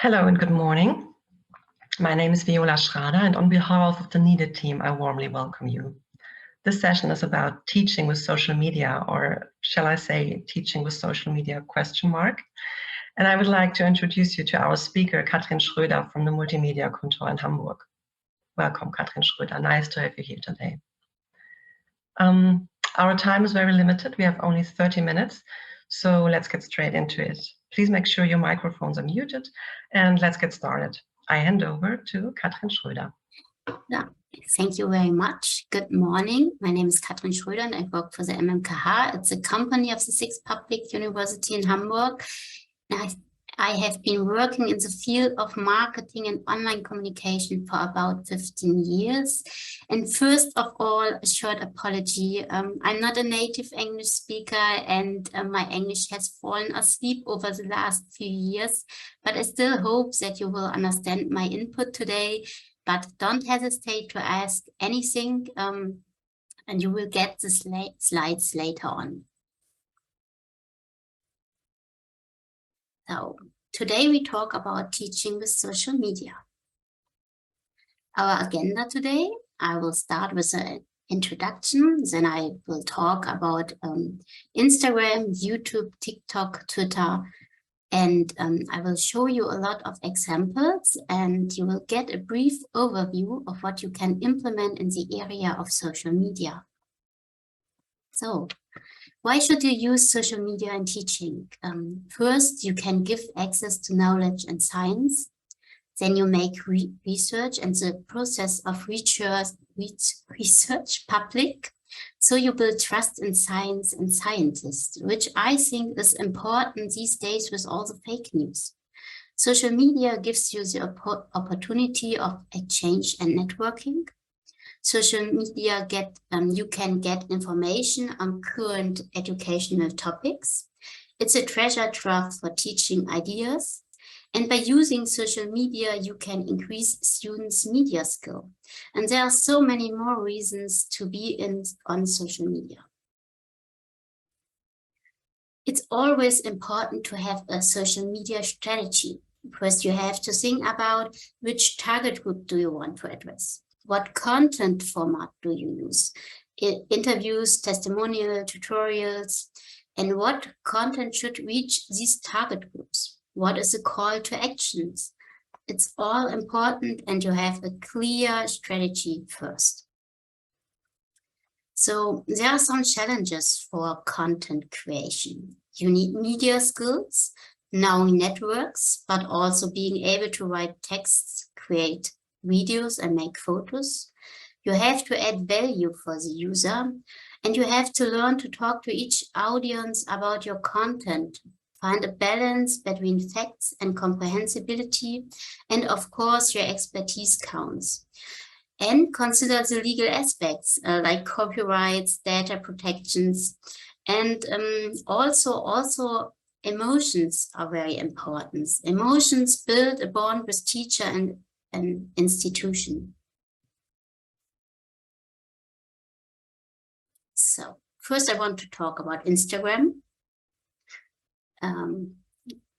Hello and good morning. My name is Viola Schrader, and on behalf of the NEEDed team, I warmly welcome you. This session is about teaching with social media, or shall I say teaching with social media ? And I would like to introduce you to our speaker, Katrin Schröder from the Multimedia Kontor in Hamburg. Welcome, Katrin Schröder. Nice to have you here today. Our time is very limited. We have only 30 minutes, so let's get straight into it. Please make sure your microphones are muted, and let's get started. I hand over to Katrin Schröder. Yeah, thank you very much. Good morning. My name is Katrin Schröder and I work for the MMKH. It's a company of the Sixth Public University in Hamburg. I have been working in the field of marketing and online communication for about 15 years. And first of all, a short apology. I'm not a native English speaker and my English has fallen asleep over the last few years, but I still hope that you will understand my input today. But don't hesitate to ask anything and you will get the slides later on. So today we talk about teaching with social media. Our agenda today, I will start with an introduction, then I will talk about Instagram, YouTube, TikTok, Twitter, and I will show you a lot of examples and you will get a brief overview of what you can implement in the area of social media. So, why should you use social media in teaching? First, you can give access to knowledge and science. Then you make research and the process of research public. So you build trust in science and scientists, which I think is important these days with all the fake news. Social media gives you the opportunity of exchange and networking. Social media you can get information on current educational topics. It's a treasure trove for teaching ideas. And by using social media, you can increase students' media skill. And there are so many more reasons to be on social media. It's always important to have a social media strategy. First, you have to think about which target group do you want to address. What content format do you use? Interviews, testimonial, tutorials, and what content should reach these target groups? What is the call to actions? It's all important and you have a clear strategy first. So there are some challenges for content creation. You need media skills, knowing networks, but also being able to write texts, create videos and make photos. You have to add value for the user and you have to learn to talk to each audience about your content. Find a balance between facts and comprehensibility, and of course your expertise counts. And consider the legal aspects like copyrights, data protections, and also emotions are very important. Emotions build a bond with teacher and an institution. So first I want to talk about Instagram.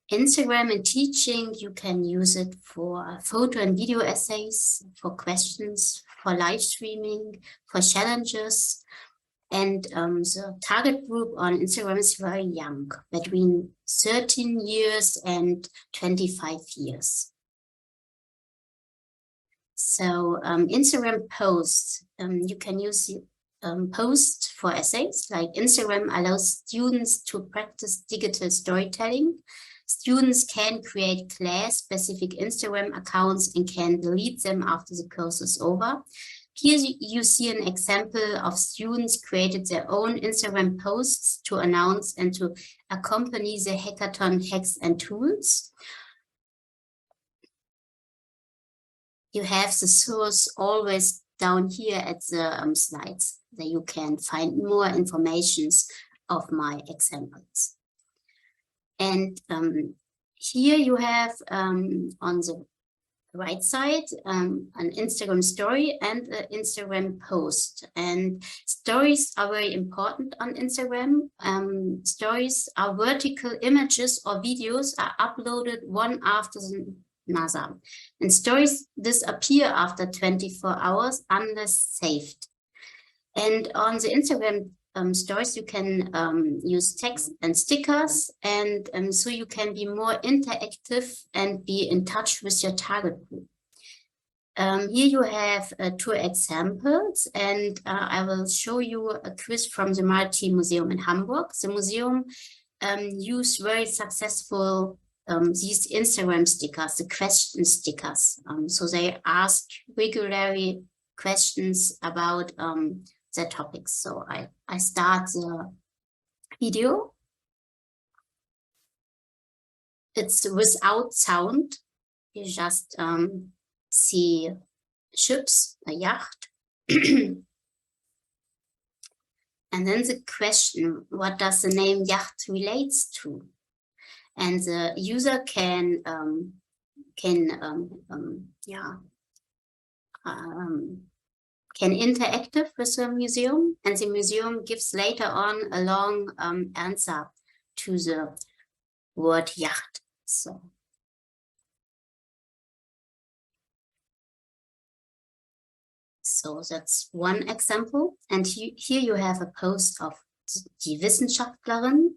Instagram in teaching, you can use it for photo and video essays, for questions, for live streaming, for challenges. And the target group on Instagram is very young, between 13 years and 25 years. So Instagram posts, you can use posts for essays, like Instagram allows students to practice digital storytelling. Students can create class-specific Instagram accounts and can delete them after the course is over. Here you see an example of students created their own Instagram posts to announce and to accompany the hackathon Hacks and Tools. You have the source always down here at the slides that you can find more information of my examples. And here you have on the right side an Instagram story and an Instagram post. And stories are very important on Instagram. Stories are vertical images or videos are uploaded one after NASA. And stories disappear after 24 hours unless saved. And on the Instagram stories, you can use text and stickers, and so you can be more interactive and be in touch with your target group. Here you have 2 examples, and I will show you a quiz from the Maritime Museum in Hamburg. The museum used very successful these Instagram stickers, the question stickers. So they ask regularly questions about the topics. So I start the video. It's without sound. You just see ships, a yacht. And then the question, what does the name yacht relates to? And the user can interactive with the museum, and the museum gives later on a long answer to the word yacht. So that's one example. And here you have a post of Die Wissenschaftlerin,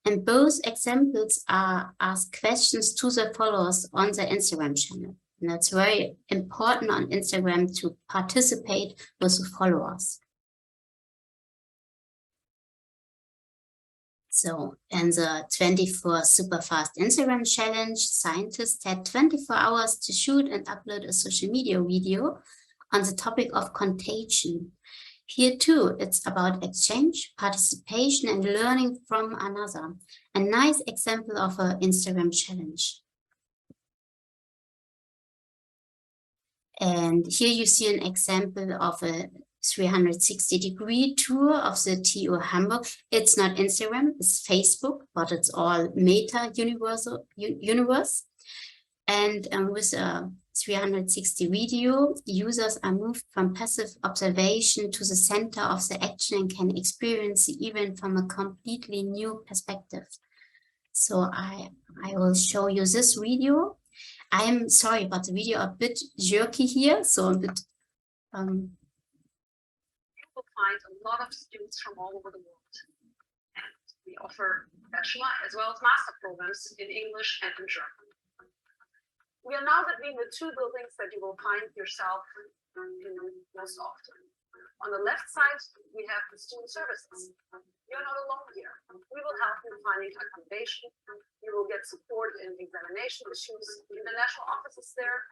and both examples are ask questions to the followers on the Instagram channel. And that's very important on Instagram to participate with the followers. So in the 24 super fast Instagram challenge, scientists had 24 hours to shoot and upload a social media video on the topic of contagion. Here too, it's about exchange, participation, and learning from another. A nice example of an Instagram challenge. And here you see an example of a 360-degree tour of the TU Hamburg. It's not Instagram, it's Facebook, but it's all meta universe. And with a 360 video, users are moved from passive observation to the center of the action and can experience the event from a completely new perspective. So I will show you this video. I'm sorry, but the video a bit jerky here, so a bit. You will find a lot of students from all over the world. And we offer bachelor as well as master programs in English and in German. We are now between the 2 buildings that you will find yourself in most often. On the left side, we have the student services. You're not alone here. We will help you finding accommodation. You will get support in examination issues. The national office is there.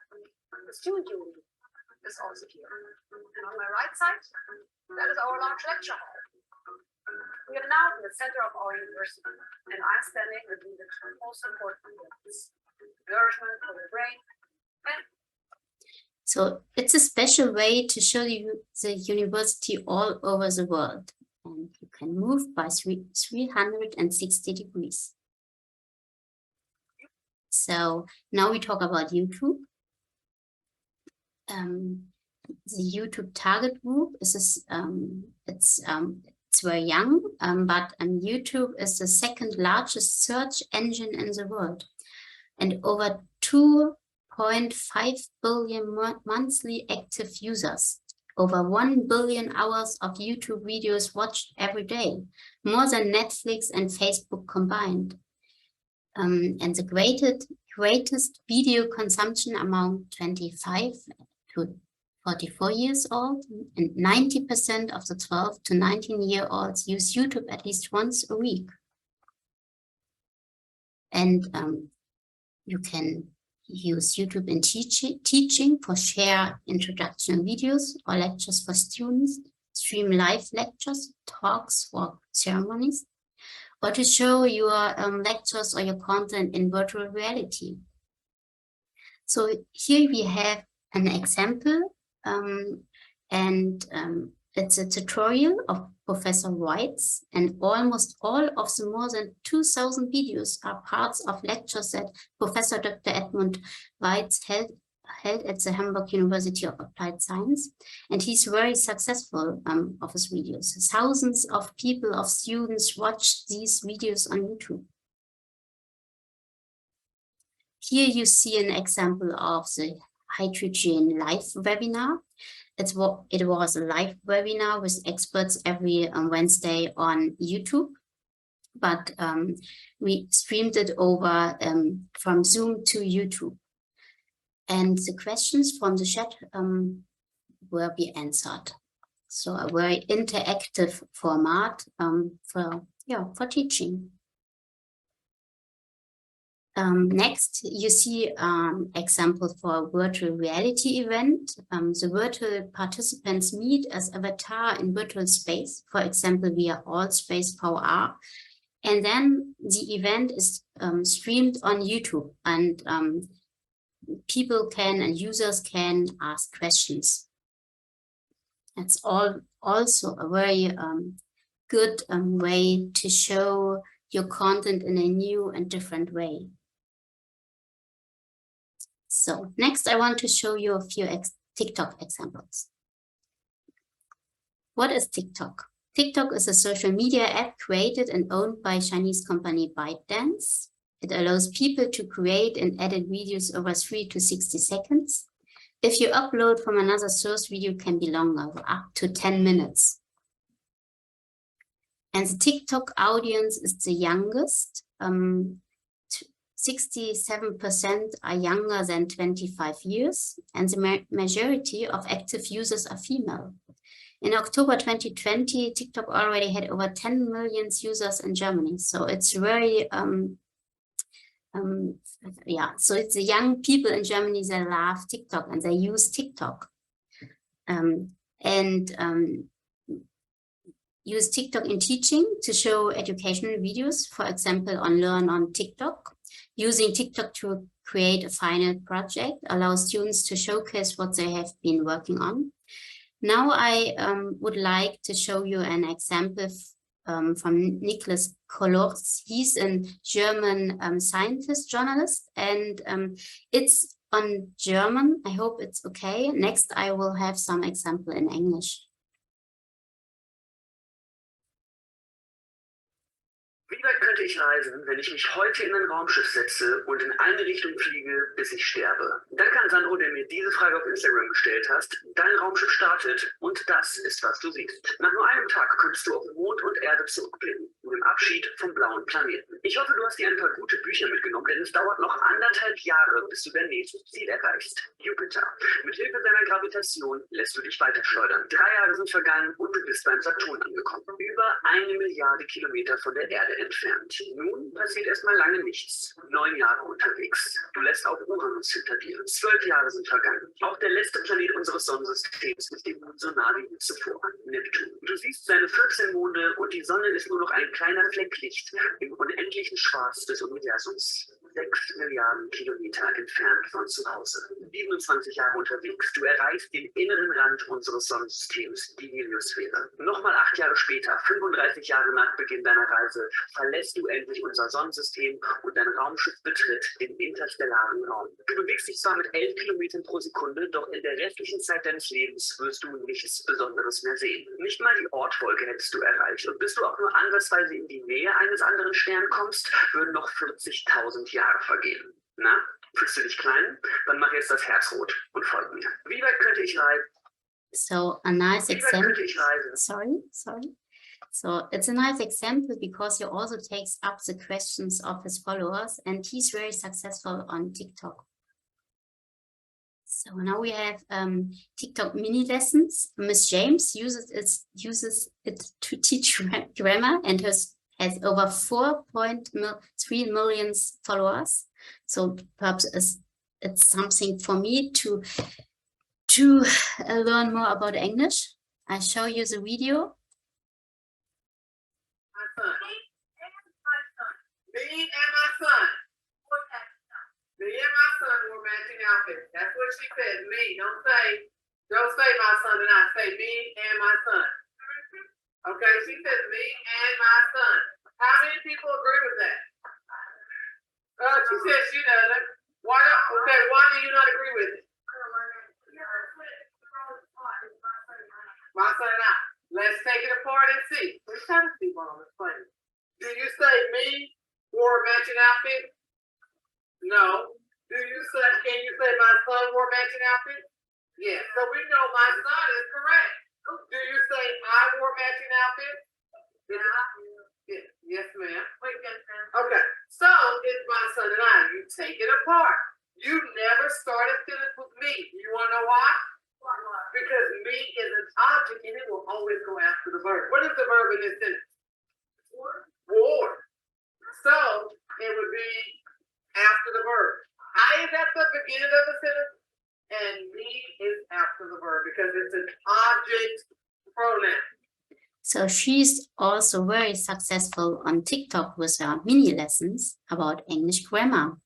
The student union is also here. And on my right side, that is our large lecture hall. We are now in the center of our university, and I'm standing between the 2 most important buildings. Nourishment for the brain. So it's a special way to show you the university all over the world, and you can move by 360 degrees. So now we talk about YouTube. The YouTube target group is it's very young, but YouTube is the 2nd largest search engine in the world. And over 2.5 billion monthly active users, over 1 billion hours of YouTube videos watched every day, more than Netflix and Facebook combined. And the greatest video consumption among 25 to 44 years old, and 90% of the 12 to 19-year-olds use YouTube at least once a week. And you can use YouTube in teaching for share introduction videos or lectures for students, stream live lectures, talks or ceremonies, or to show your lectures or your content in virtual reality. So here we have an example, it's a tutorial of Professor Weitz, and almost all of the more than 2,000 videos are parts of lectures that Professor Dr. Edmund Weitz held at the Hamburg University of Applied Science, and he's very successful of his videos. Thousands of people, of students watch these videos on YouTube. Here you see an example of the Hydrogen Live webinar. It was a live webinar with experts every Wednesday on YouTube, but we streamed it over from Zoom to YouTube. And the questions from the chat will be answered. So a very interactive format for teaching. Next, you see example for a virtual reality event. The virtual participants meet as avatar in virtual space, for example, via AllSpace VR. And then the event is streamed on YouTube, and people can and users can ask questions. That's also a very good way to show your content in a new and different way. So next, I want to show you a few TikTok examples. What is TikTok? TikTok is a social media app created and owned by Chinese company ByteDance. It allows people to create and edit videos over 3 to 60 seconds. If you upload from another source, video can be longer, up to 10 minutes. And the TikTok audience is the youngest. 67% are younger than 25 years, and the majority of active users are female. In October 2020, TikTok already had over 10 million users in Germany. So it's very, so it's the young people in Germany that love TikTok and they use TikTok. Use TikTok in teaching to show educational videos, for example, on Learn on TikTok. Using TikTok to create a final project allows students to showcase what they have been working on. Now I would like to show you an example from Niklas Kolorz. He's a German scientist journalist, and it's on German. I hope it's okay. Next, I will have some example in English. Wie weit könnte ich reisen, wenn ich mich heute in ein Raumschiff setze und in eine Richtung fliege, bis ich sterbe? Danke an Sandro, der mir diese Frage auf Instagram gestellt hast. Dein Raumschiff startet und das ist, was du siehst. Nach nur einem Tag könntest du auf Mond und Erde zurückblicken, mit dem Abschied vom blauen Planeten. Ich hoffe, du hast dir ein paar gute Bücher mitgenommen, denn es dauert noch 1,5 Jahre, bis du dein nächstes Ziel erreichst. Jupiter. Mit Hilfe seiner Gravitation lässt du dich weiterschleudern. 3 Jahre sind vergangen und du bist beim Saturn angekommen. Über 1 Milliarde Kilometer von der Erde entfernt. Nun passiert erstmal lange nichts. 9 Jahre unterwegs. Du lässt auch Uranus hinter dir. 12 Jahre sind vergangen. Auch der letzte Planet unseres Sonnensystems ist dem Mond so nah wie zuvor. Neptun. Du siehst seine 14 Monde und die Sonne ist nur noch ein kleiner Fleck Licht im unendlichen Schwarz des Universums. 6 Milliarden Kilometer entfernt von zu Hause. 27 Jahre unterwegs. Du erreichst den inneren Rand unseres Sonnensystems, die Heliosphäre. Nochmal 8 Jahre später, 35 Jahre nach Beginn deiner Reise, verlässt du endlich unser Sonnensystem und dein Raumschiff betritt den interstellaren Raum. Du bewegst dich zwar mit 11 Kilometern pro Sekunde, doch in der restlichen Zeit deines Lebens wirst du nichts Besonderes mehr sehen. Nicht mal die Ortfolge hättest du erreicht. Und bis du auch nur ansatzweise in die Nähe eines anderen Sterns kommst, würden noch 40.000 Jahre vergehen. Na, fühlst du dich klein? Dann mach jetzt das Herz rot und folg mir. Wie weit könnte ich reisen? So a nice example. Sorry. So it's a nice example because he also takes up the questions of his followers, and he's very successful on TikTok. So now we have TikTok mini lessons. Miss James uses it to teach grammar and has over 4.3 million followers. So perhaps it's something for me to learn more about English. I show you the video. Me and my son. Me and my son were matching outfits. That's what she said. Me. Don't say my son and I. Say me and my son. Okay, she said me and my son. How many people agree with that? She said she doesn't. Why do you not agree with it? My son and I. Let's take it apart and see. We're trying to see what I'm explaining. Did you say me wore a matching outfit? No. my son wore matching outfits? Yes, so we know my son is correct. Do you say I wore matching outfits? Yeah. Yes, ma'am. Okay, so it's my son and I. You take it apart. You never started sentence with me. You want to know why? Because me is an object and it will always go after the verb. What is the verb in this sentence? Wore. So it would be after the verb. I is at the beginning of the sentence and me is after the verb because it's an object pronoun. So she's also very successful on TikTok with her mini lessons about English grammar.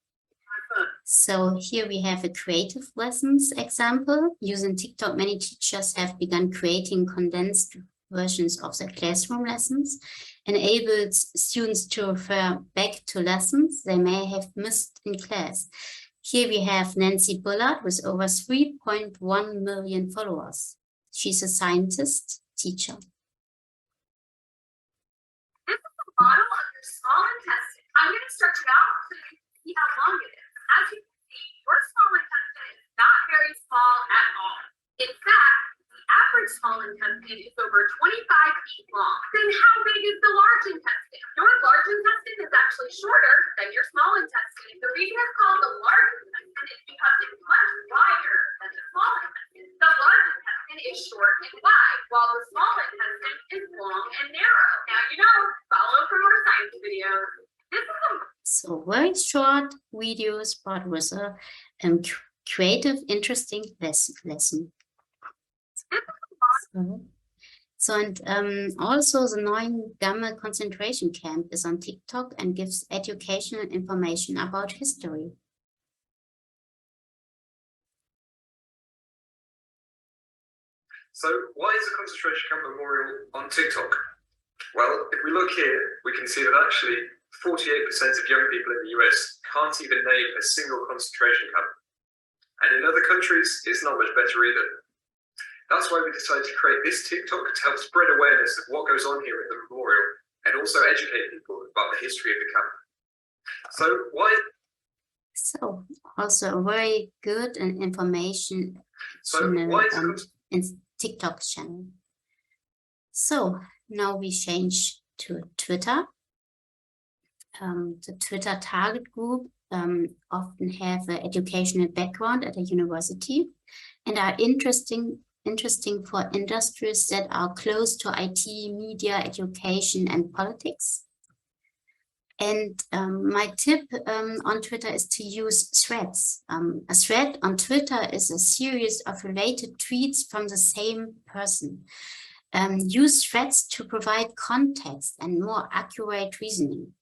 So here we have a creative lessons example. Using TikTok, many teachers have begun creating condensed versions of their classroom lessons, enables students to refer back to lessons they may have missed in class. Here we have Nancy Bullard with over 3.1 million followers. She's a scientist teacher. This is a model of your small intestine. I'm going to stretch it out so you can see how long it is. As you can see, your small intestine is not very small at all. In fact, the average small intestine is over 25 feet long. Then how big is the large intestine? Your large intestine is actually shorter than your small intestine. The reason it's called the large intestine is because it's much wider than the small intestine. The large intestine is short and wide, while the small intestine is long and narrow. Now you know, follow for more science videos. This is a So very short videos, but with a creative, interesting lesson. And also the Neuengamme concentration camp is on TikTok and gives educational information about history. So why is the concentration camp memorial on TikTok? Well, if we look here, we can see that actually 48% of young people in the US can't even name a single concentration camp. And in other countries, it's not much better either. That's why we decided to create this TikTok to help spread awareness of what goes on here at the memorial and also educate people about the history of the camp. So why? So also a very good and information in TikTok channel. So now we change to Twitter. The Twitter target group often have an educational background at a university and are interesting for industries that are close to IT, media, education, and politics. And my tip on Twitter is to use threads. A thread on Twitter is a series of related tweets from the same person. Use threads to provide context and more accurate reasoning.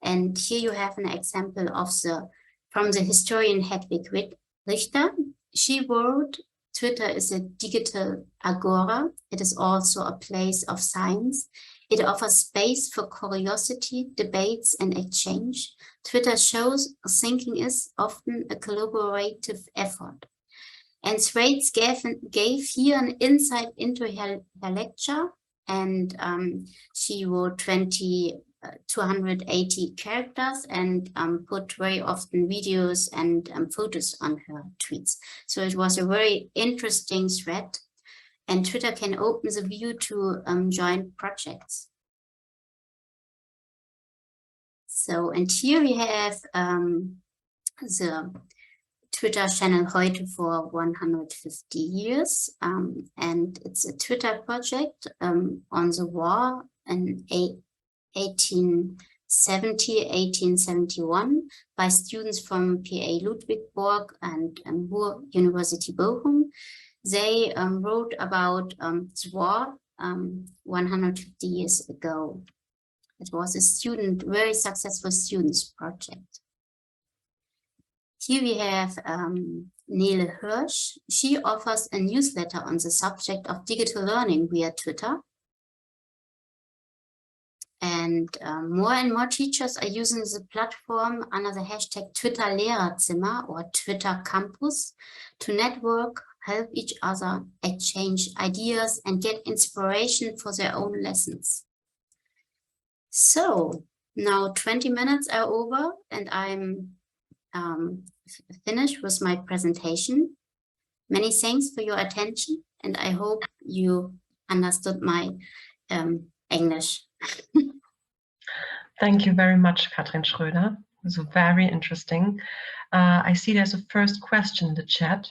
And here you have an example of from the historian Hedwig Richter. She wrote, Twitter is a digital agora. It is also a place of science. It offers space for curiosity, debates, and exchange. Twitter shows thinking is often a collaborative effort. And Thwaites gave here an insight into her lecture, and she wrote 280 characters and put very often videos and photos on her tweets. So it was a very interesting thread, and Twitter can open the view to join projects. So, and here we have the Twitter channel Heute for 150 years, and it's a Twitter project on the war in 1870, 1871 by students from PA Ludwigsburg and Ruhr University Bochum. They wrote about the war 150 years ago. It was a very successful students project. Here we have Nele Hirsch. She offers a newsletter on the subject of digital learning via Twitter. And more teachers are using the platform under the hashtag Twitter Lehrerzimmer or Twitter Campus to network, help each other, exchange ideas, and get inspiration for their own lessons. So now 20 minutes are over, and I'm finish with my presentation. Many thanks for your attention, and I hope you understood my English. Thank you very much, Katrin Schröder. It was very interesting. I see there's a first question in the chat.